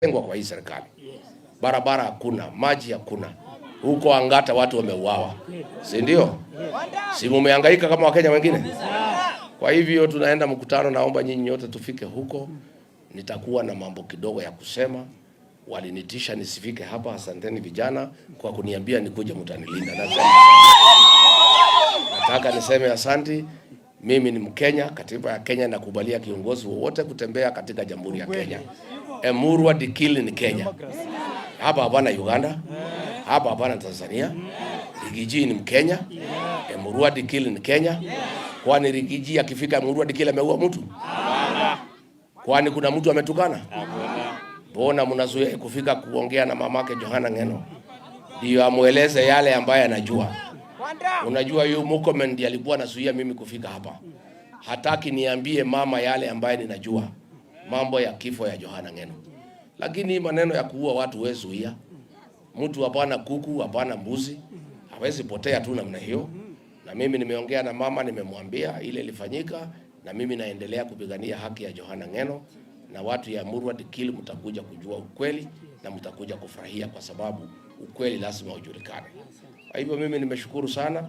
Engwa kwa hii serikali. Barabara hakuna, maji hakuna. Huko Angata watu wameuawa. Si ndio? Si mumehangaika kama Wakenya wengine? Kwa hivyo tunaenda mkutano, naomba nyinyi nyote tufike huko. Nitakuwa na mambo kidogo ya kusema. Walinitisha nisifike hapa. Asanteni vijana kwa kuniambia nikuje, mtanilinda. Nataka niseme asanti. Mimi ni Mkenya, katiba ya Kenya inakubalia kiongozi wowote kutembea katika Jamhuri ya Kenya. Emurua Dikili ni Kenya. Hapa hapana Uganda. Hapa hapana Tanzania. Rigiji ni Mkenya. Emurua Dikili ni Kenya. Kwani Rigiji akifika Emurua Dikili ameua mtu? Kwani kuna mtu ametukana? Mbona mnazuia kufika kuongea na mamake Johana Ng'eno? Ndio amueleze yale ambaye anajua. Unajua yu Murkomen ndiye alikuwa anazuia mimi kufika hapa. Hataki niambie mama yale ambaye ninajua. Mambo ya kifo ya Johana Ng'eno. Lakini maneno ya kuua watu wewe zuia. Mtu hapana kuku, hapana mbuzi. Hawezi potea tu namna hiyo. Na mimi nimeongea na mama, nimemwambia ile ilifanyika, na mimi naendelea kupigania haki ya Johana Ng'eno, na watu ya Emurua Dikili mtakuja kujua ukweli na mtakuja kufurahia, kwa sababu ukweli lazima ujulikane. Kwa hivyo mimi nimeshukuru sana.